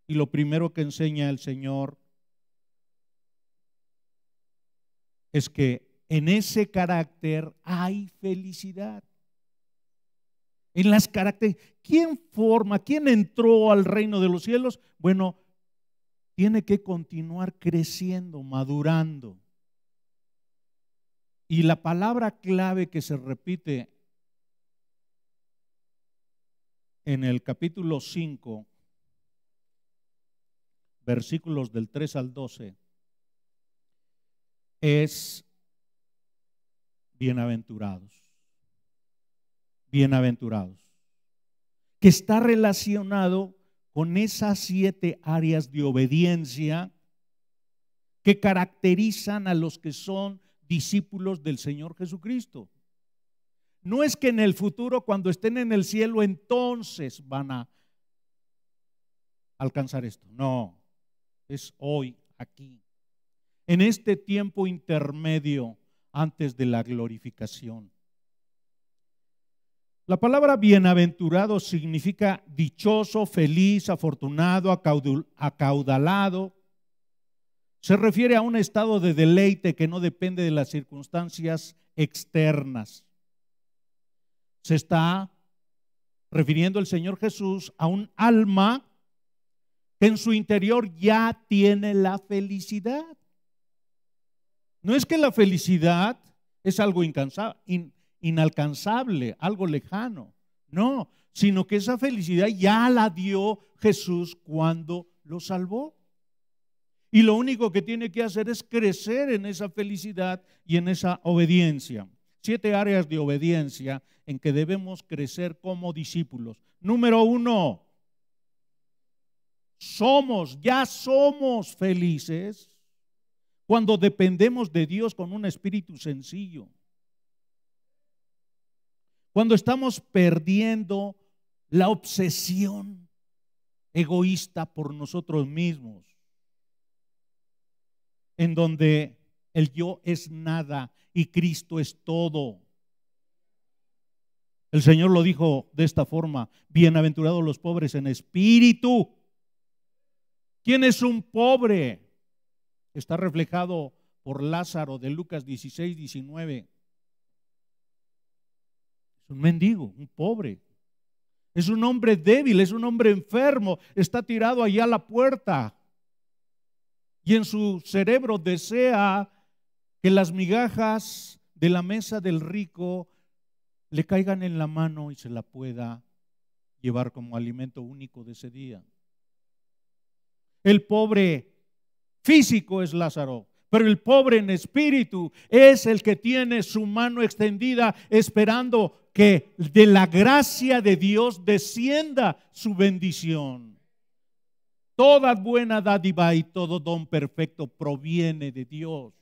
Y lo primero que enseña el Señor es que en ese carácter hay felicidad. En las características, ¿quién entró al reino de los cielos? Bueno, tiene que continuar creciendo, madurando. Y la palabra clave que se repite en el capítulo 5, versículos del 3 al 12, es bienaventurados. Bienaventurados. Que está relacionado con esas 7 áreas de obediencia que caracterizan a los que son discípulos del Señor Jesucristo. No es que en el futuro, cuando estén en el cielo, entonces van a alcanzar esto. No, es hoy, aquí, en este tiempo intermedio antes de la glorificación. La palabra bienaventurado significa dichoso, feliz, afortunado, acaudalado. Se refiere a un estado de deleite que no depende de las circunstancias externas. Se está refiriendo el Señor Jesús a un alma que en su interior ya tiene la felicidad. No es que la felicidad es algo inalcanzable, algo lejano. No, sino que esa felicidad ya la dio Jesús cuando lo salvó. Y lo único que tiene que hacer es crecer en esa felicidad y en esa obediencia. 7 áreas de obediencia en que debemos crecer como discípulos. Número 1, ya somos felices cuando dependemos de Dios con un espíritu sencillo. Cuando estamos perdiendo la obsesión egoísta por nosotros mismos, en donde el yo es nada y Cristo es todo. El Señor lo dijo de esta forma: bienaventurados los pobres en espíritu. ¿Quién es un pobre? Está reflejado por Lázaro de Lucas 16-19. Es un mendigo, un pobre. Es un hombre débil, es un hombre enfermo, está tirado allá a la puerta. Y en su cerebro desea que las migajas de la mesa del rico le caigan en la mano y se la pueda llevar como alimento único de ese día. El pobre físico es Lázaro, pero el pobre en espíritu es el que tiene su mano extendida esperando que de la gracia de Dios descienda su bendición. Toda buena dádiva y todo don perfecto proviene de Dios.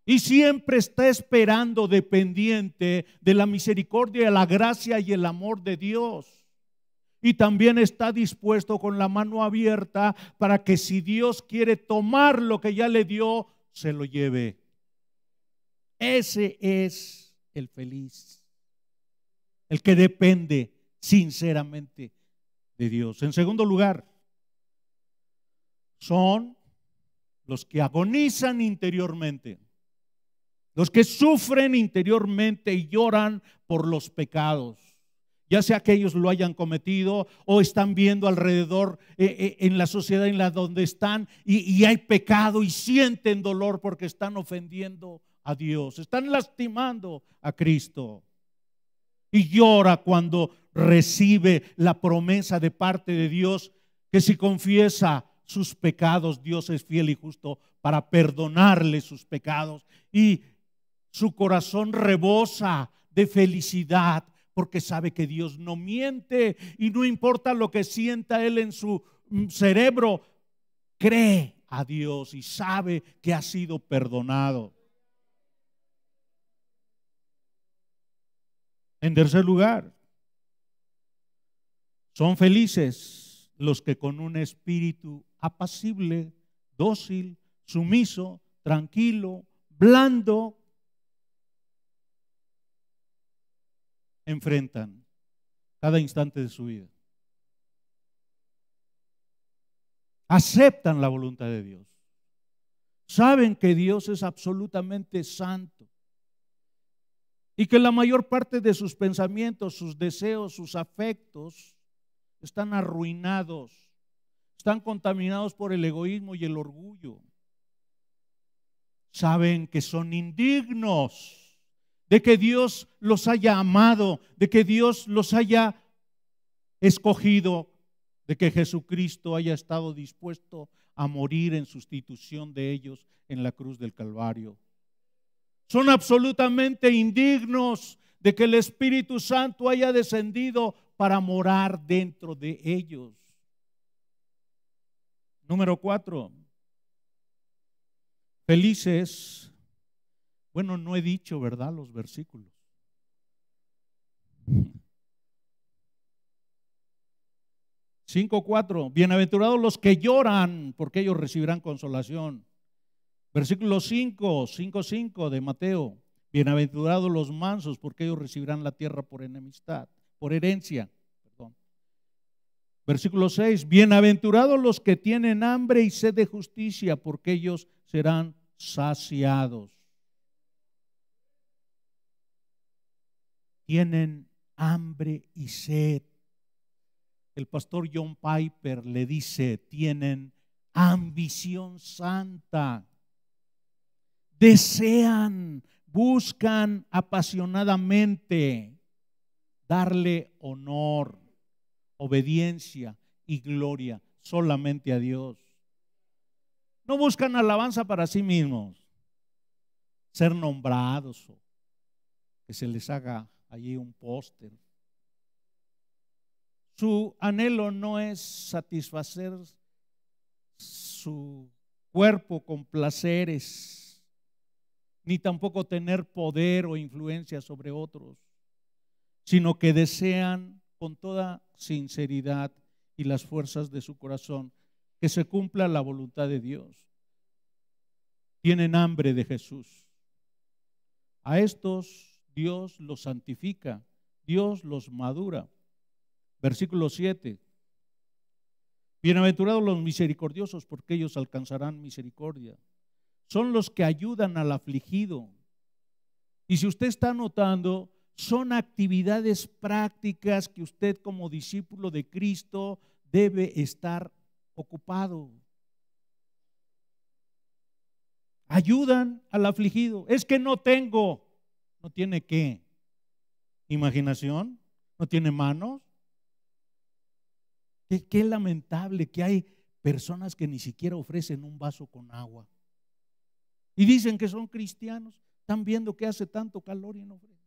Y siempre está esperando, dependiente de la misericordia, la gracia y el amor de Dios. Y también está dispuesto con la mano abierta para que si Dios quiere tomar lo que ya le dio, se lo lleve. Ese es el feliz, el que depende sinceramente de Dios. En segundo lugar, son los que agonizan interiormente, los que sufren interiormente y lloran por los pecados, ya sea que ellos lo hayan cometido o están viendo alrededor en la sociedad en la donde están y hay pecado y sienten dolor porque están ofendiendo a Dios, están lastimando a Cristo. Y llora cuando recibe la promesa de parte de Dios que si confiesa sus pecados, Dios es fiel y justo para perdonarle sus pecados. Y su corazón rebosa de felicidad porque sabe que Dios no miente y no importa lo que sienta él en su cerebro, cree a Dios y sabe que ha sido perdonado. En tercer lugar, son felices los que con un espíritu apacible, dócil, sumiso, tranquilo, blando, enfrentan cada instante de su vida. Aceptan la voluntad de Dios. Saben que Dios es absolutamente santo y que la mayor parte de sus pensamientos, sus deseos, sus afectos están arruinados, están contaminados por el egoísmo y el orgullo. Saben que son indignos de que Dios los haya amado, de que Dios los haya escogido, de que Jesucristo haya estado dispuesto a morir en sustitución de ellos en la cruz del Calvario. Son absolutamente indignos de que el Espíritu Santo haya descendido para morar dentro de ellos. Número 4. Felices. Bueno, no he dicho, ¿verdad?, los versículos. 5:4. Bienaventurados los que lloran, porque ellos recibirán consolación. Versículo 5:5 de Mateo. Bienaventurados los mansos, porque ellos recibirán la tierra por enemistad, por herencia. Perdón. Versículo 6. Bienaventurados los que tienen hambre y sed de justicia, porque ellos serán saciados. Tienen hambre y sed. El pastor John Piper le dice, tienen ambición santa. Desean buscan apasionadamente darle honor, obediencia y gloria solamente a Dios. No buscan alabanza para sí mismos, ser nombrados o que se les haga allí un póster. Su anhelo no es satisfacer su cuerpo con placeres, ni tampoco tener poder o influencia sobre otros, sino que desean con toda sinceridad y las fuerzas de su corazón que se cumpla la voluntad de Dios. Tienen hambre de Jesús. A estos Dios los santifica, Dios los madura. Versículo 7. Bienaventurados los misericordiosos, porque ellos alcanzarán misericordia. Son los que ayudan al afligido. Y si usted está notando, son actividades prácticas que usted como discípulo de Cristo debe estar ocupado. Ayudan al afligido. Es que no tengo. ¿No tiene qué? ¿Imaginación? ¿No tiene manos? Qué lamentable que hay personas que ni siquiera ofrecen un vaso con agua. Y dicen que son cristianos. Están viendo que hace tanto calor y no ofrecen.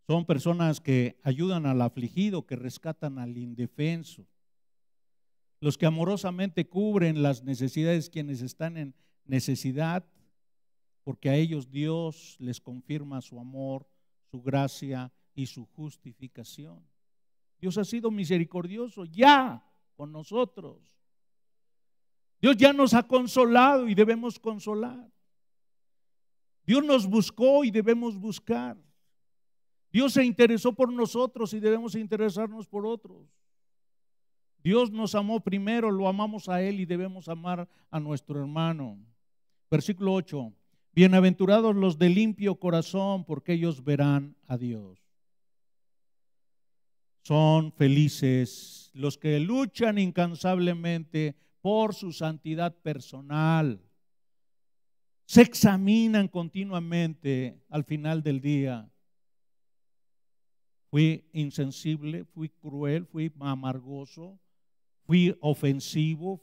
Son personas que ayudan al afligido, que rescatan al indefenso. Los que amorosamente cubren las necesidades de quienes están en necesidad, porque a ellos Dios les confirma su amor, su gracia y su justificación. Dios ha sido misericordioso ya con nosotros. Dios ya nos ha consolado y debemos consolar. Dios nos buscó y debemos buscar. Dios se interesó por nosotros y debemos interesarnos por otros. Dios nos amó primero, lo amamos a Él y debemos amar a nuestro hermano. Versículo 8. Bienaventurados los de limpio corazón, porque ellos verán a Dios. Son felices los que luchan incansablemente por su santidad personal. Se examinan continuamente al final del día. Fui insensible, fui cruel, fui amargoso, fui ofensivo,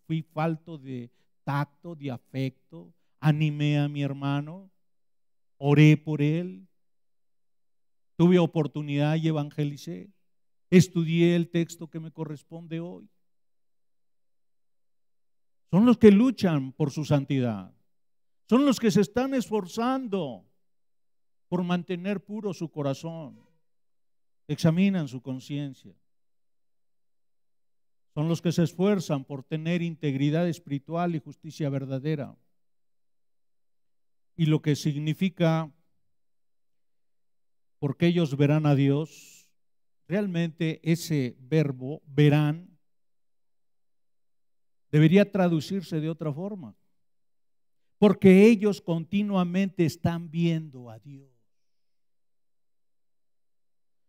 fui falto de tacto, de afecto, animé a mi hermano, oré por él, tuve oportunidad y evangelicé, estudié el texto que me corresponde hoy. Son los que luchan por su santidad, son los que se están esforzando por mantener puro su corazón. Examinan su conciencia. Son los que se esfuerzan por tener integridad espiritual y justicia verdadera. Y lo que significa, porque ellos verán a Dios, realmente ese verbo, verán, debería traducirse de otra forma. Porque ellos continuamente están viendo a Dios.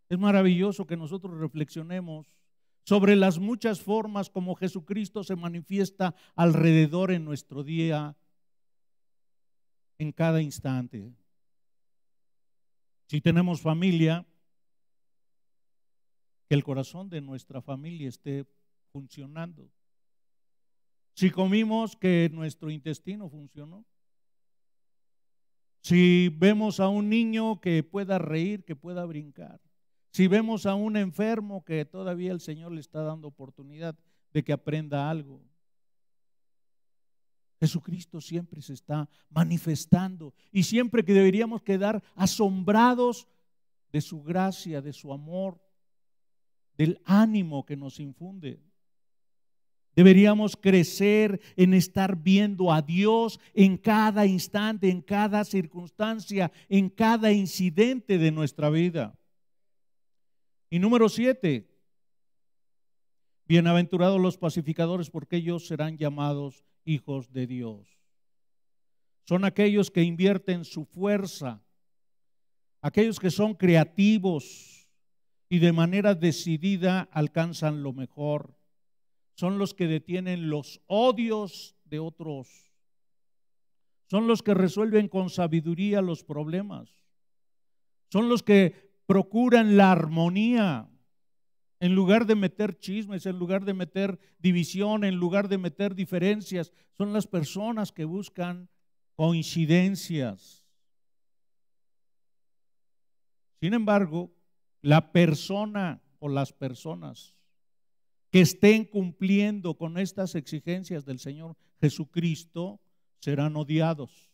Es maravilloso que nosotros reflexionemos sobre las muchas formas como Jesucristo se manifiesta alrededor en nuestro día, en cada instante. Si tenemos familia, que el corazón de nuestra familia esté funcionando. Si comimos, que nuestro intestino funcionó. Si vemos a un niño, que pueda reír, que pueda brincar. Si vemos a un enfermo, que todavía el Señor le está dando oportunidad de que aprenda algo. Jesucristo siempre se está manifestando y siempre que deberíamos quedar asombrados de su gracia, de su amor, del ánimo que nos infunde. Deberíamos crecer en estar viendo a Dios en cada instante, en cada circunstancia, en cada incidente de nuestra vida. Y número 7, bienaventurados los pacificadores, porque ellos serán llamados hijos de Dios. Son aquellos que invierten su fuerza, aquellos que son creativos, y de manera decidida alcanzan lo mejor. Son los que detienen los odios de otros. Son los que resuelven con sabiduría los problemas. Son los que procuran la armonía. En lugar de meter chismes, en lugar de meter división, en lugar de meter diferencias, son las personas que buscan coincidencias. Sin embargo, la persona o las personas que estén cumpliendo con estas exigencias del Señor Jesucristo serán odiados.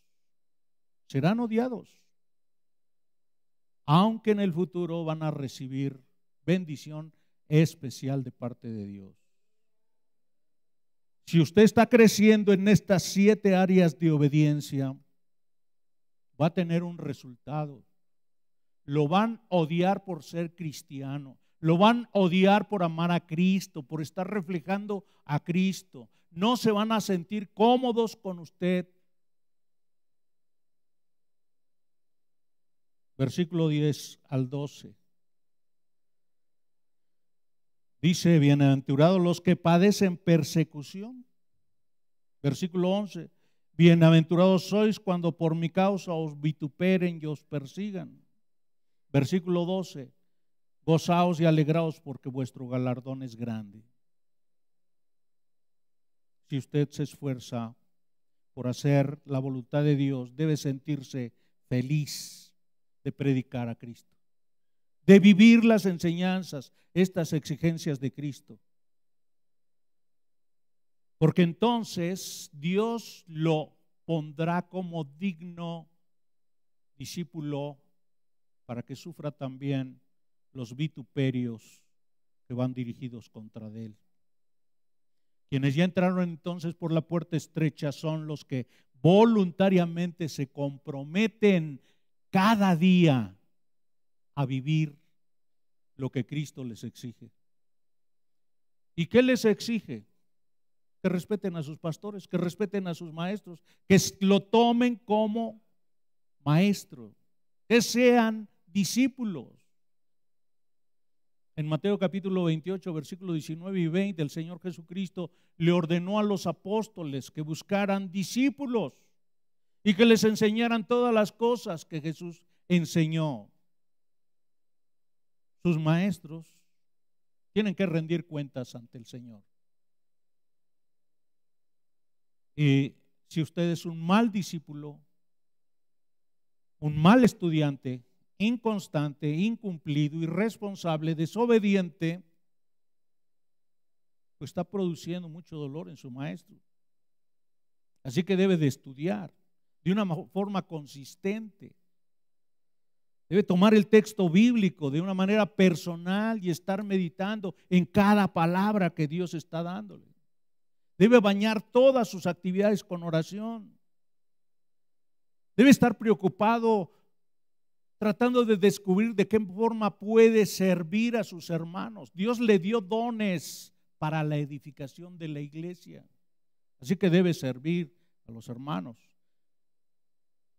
Serán odiados. Aunque en el futuro van a recibir bendición especial de parte de Dios. Si usted está creciendo en estas 7 áreas de obediencia, va a tener un resultado. Lo van a odiar por ser cristiano, lo van a odiar por amar a Cristo, por estar reflejando a Cristo. No se van a sentir cómodos con usted. Versículo 10 al 12. Dice, bienaventurados los que padecen persecución. Versículo 11, bienaventurados sois cuando por mi causa os vituperen y os persigan. Versículo 12, gozaos y alegraos porque vuestro galardón es grande. Si usted se esfuerza por hacer la voluntad de Dios, debe sentirse feliz de predicar a Cristo, de vivir las enseñanzas, estas exigencias de Cristo. Porque entonces Dios lo pondrá como digno discípulo para que sufra también los vituperios que van dirigidos contra él. Quienes ya entraron entonces por la puerta estrecha son los que voluntariamente se comprometen cada día a vivir lo que Cristo les exige. ¿Y qué les exige? Que respeten a sus pastores, que respeten a sus maestros, que lo tomen como maestro, que sean discípulos. En Mateo capítulo 28, versículos 19 y 20, el Señor Jesucristo le ordenó a los apóstoles que buscaran discípulos y que les enseñaran todas las cosas que Jesús enseñó. Sus maestros tienen que rendir cuentas ante el Señor. Y si usted es un mal discípulo, un mal estudiante, inconstante, incumplido, irresponsable, desobediente, pues está produciendo mucho dolor en su maestro. Así que debe de estudiar de una forma consistente. Debe tomar el texto bíblico de una manera personal y estar meditando en cada palabra que Dios está dándole. Debe bañar todas sus actividades con oración. Debe estar preocupado tratando de descubrir de qué forma puede servir a sus hermanos. Dios le dio dones para la edificación de la iglesia. Así que debe servir a los hermanos.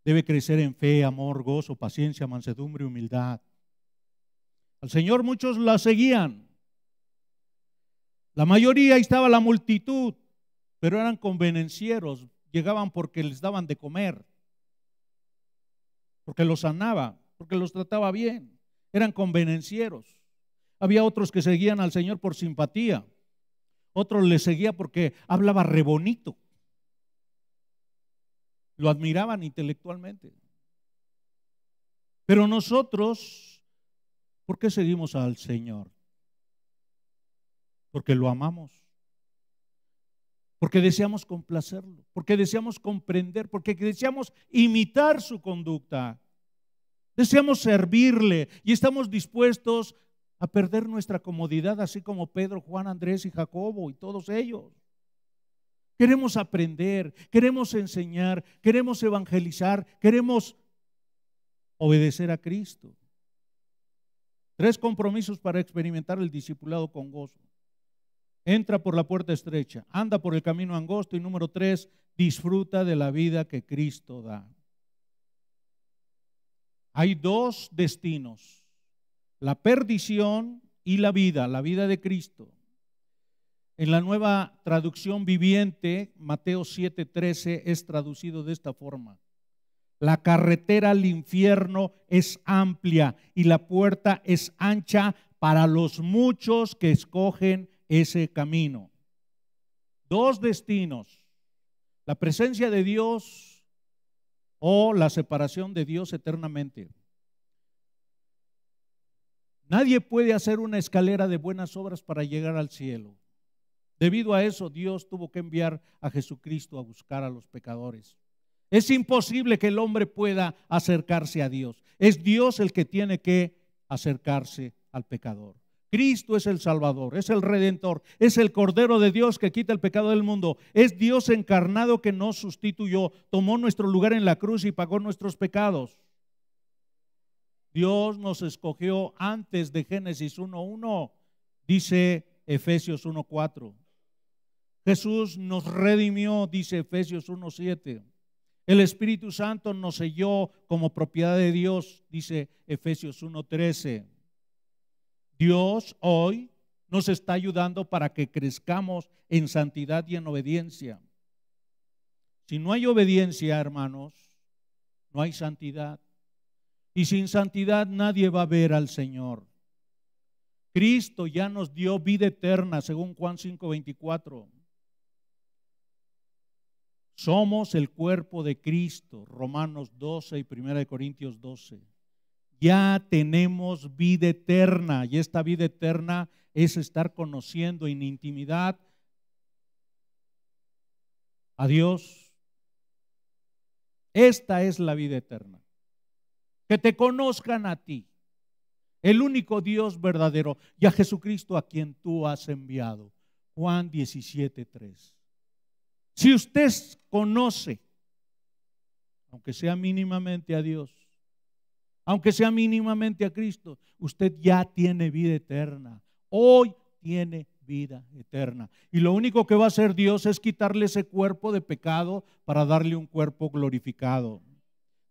Debe crecer en fe, amor, gozo, paciencia, mansedumbre, humildad. Al Señor muchos la seguían. La mayoría, ahí estaba la multitud, pero eran convenencieros. Llegaban porque les daban de comer, porque los sanaba, porque los trataba bien. Eran convenencieros. Había otros que seguían al Señor por simpatía. Otros le seguían porque hablaba re bonito. Lo admiraban intelectualmente. Pero nosotros, ¿por qué seguimos al Señor? Porque lo amamos. Porque deseamos complacerlo, porque deseamos comprender, porque deseamos imitar su conducta. Deseamos servirle y estamos dispuestos a perder nuestra comodidad, así como Pedro, Juan, Andrés y Jacobo y todos ellos. Queremos aprender, queremos enseñar, queremos evangelizar, queremos obedecer a Cristo. 3 compromisos para experimentar el discipulado con gozo. Entra por la puerta estrecha, anda por el camino angosto y número 3, disfruta de la vida que Cristo da. Hay 2 destinos, la perdición y la vida de Cristo. En la Nueva Traducción Viviente, Mateo 7:13 es traducido de esta forma: la carretera al infierno es amplia y la puerta es ancha para los muchos que escogen ese camino. Dos destinos: la presencia de Dios o la separación de Dios eternamente. Nadie puede hacer una escalera de buenas obras para llegar al cielo. Debido a eso, Dios tuvo que enviar a Jesucristo a buscar a los pecadores. Es imposible que el hombre pueda acercarse a Dios. Es Dios el que tiene que acercarse al pecador. Cristo es el Salvador, es el Redentor, es el Cordero de Dios que quita el pecado del mundo. Es Dios encarnado que nos sustituyó, tomó nuestro lugar en la cruz y pagó nuestros pecados. Dios nos escogió antes de Génesis 1:1, dice Efesios 1:4. Jesús nos redimió, dice Efesios 1:7. El Espíritu Santo nos selló como propiedad de Dios, dice Efesios 1:13. Dios hoy nos está ayudando para que crezcamos en santidad y en obediencia. Si no hay obediencia, hermanos, no hay santidad. Y sin santidad nadie va a ver al Señor. Cristo ya nos dio vida eterna, según Juan 5:24. Somos el cuerpo de Cristo, Romanos 12 y 1 Corintios 12. Ya tenemos vida eterna, y esta vida eterna es estar conociendo en intimidad a Dios. Esta es la vida eterna. Que te conozcan a ti, el único Dios verdadero, y a Jesucristo a quien tú has enviado. Juan 17:3. Si usted conoce, aunque sea mínimamente a Dios, aunque sea mínimamente a Cristo, usted ya tiene vida eterna. Hoy tiene vida eterna. Y lo único que va a hacer Dios es quitarle ese cuerpo de pecado para darle un cuerpo glorificado.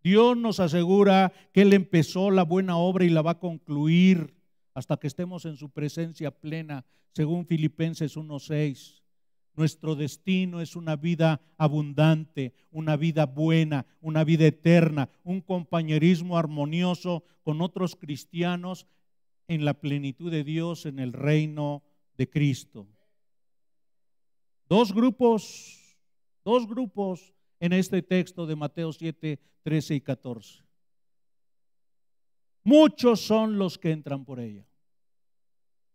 Dios nos asegura que Él empezó la buena obra y la va a concluir hasta que estemos en su presencia plena, según Filipenses 1:6. Nuestro destino es una vida abundante, una vida buena, una vida eterna, un compañerismo armonioso con otros cristianos en la plenitud de Dios, en el reino de Cristo. Dos grupos en este texto de Mateo 7:13 y 14. Muchos son los que entran por ella,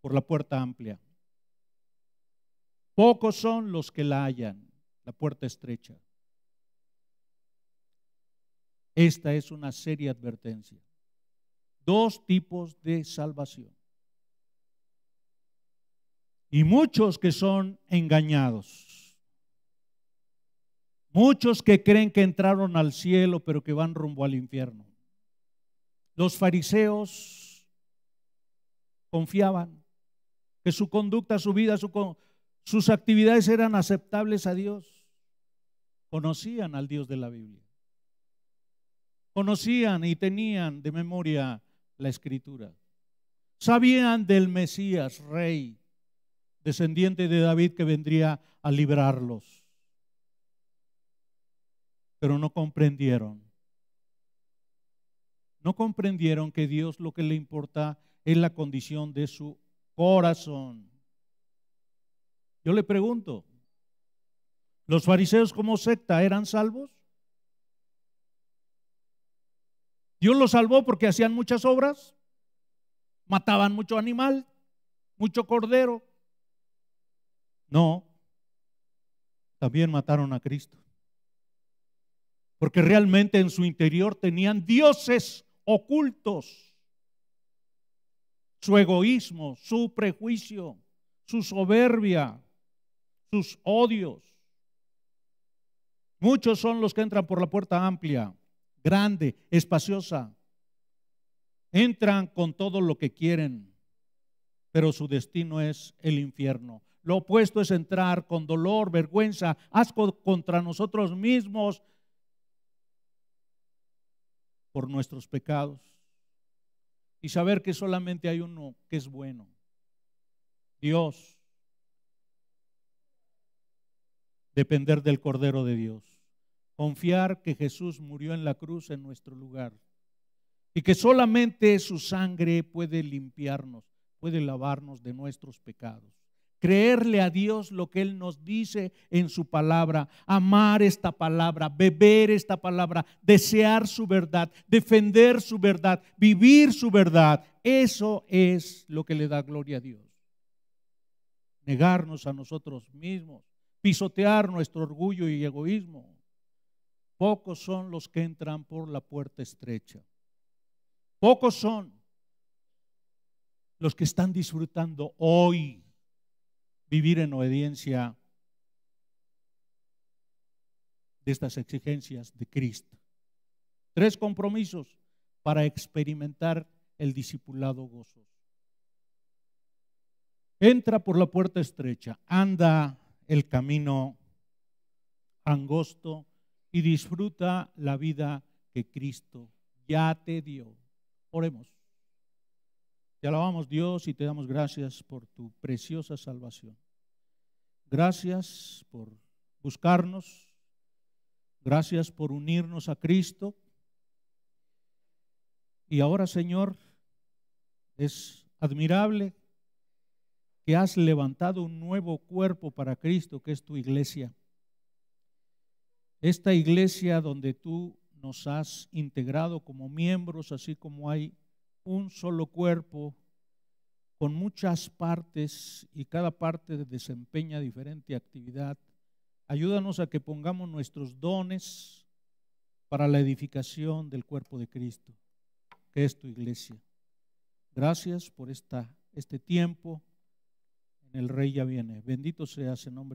por la puerta amplia. Pocos son los que la hallan, la puerta estrecha. Esta es una seria advertencia. Dos tipos de salvación. Y muchos que son engañados. Muchos que creen que entraron al cielo, pero que van rumbo al infierno. Los fariseos confiaban que su conducta, su vida, sus actividades eran aceptables a Dios. Conocían al Dios de la Biblia. Conocían y tenían de memoria la Escritura. Sabían del Mesías, rey, descendiente de David, que vendría a librarlos. Pero no comprendieron. No comprendieron que Dios lo que le importa es la condición de su corazón. Yo le pregunto, ¿los fariseos como secta eran salvos? ¿Dios los salvó porque hacían muchas obras? ¿Mataban mucho animal? ¿Mucho cordero? No, también mataron a Cristo. Porque realmente en su interior tenían dioses ocultos. Su egoísmo, su prejuicio, su soberbia, sus odios. Muchos son los que entran por la puerta amplia, grande, espaciosa. Entran con todo lo que quieren, pero su destino es el infierno. Lo opuesto es entrar con dolor, vergüenza, asco contra nosotros mismos por nuestros pecados. y saber que solamente hay uno que es bueno, Dios. Depender del Cordero de Dios. Confiar que Jesús murió en la cruz en nuestro lugar y que solamente su sangre puede limpiarnos, puede lavarnos de nuestros pecados. Creerle a Dios lo que Él nos dice en su palabra, amar esta palabra, beber esta palabra, desear su verdad, defender su verdad, vivir su verdad. Eso es lo que le da gloria a Dios. Negarnos a nosotros mismos, pisotear nuestro orgullo y egoísmo. Pocos son los que entran por la puerta estrecha. Pocos son los que están disfrutando hoy vivir en obediencia de estas exigencias de Cristo. 3 compromisos para experimentar el discipulado gozoso. Entra por la puerta estrecha, anda el camino angosto y disfruta la vida que Cristo ya te dio. Oremos. Te alabamos, Dios, y te damos gracias por tu preciosa salvación. Gracias por buscarnos. Gracias por unirnos a Cristo. Y ahora, Señor, es admirable que has levantado un nuevo cuerpo para Cristo, que es tu iglesia. Esta iglesia donde tú nos has integrado como miembros, así como hay un solo cuerpo con muchas partes y cada parte desempeña diferente actividad. Ayúdanos a que pongamos nuestros dones para la edificación del cuerpo de Cristo, que es tu iglesia. Gracias por este tiempo. El Rey ya viene. Bendito seas en nombre de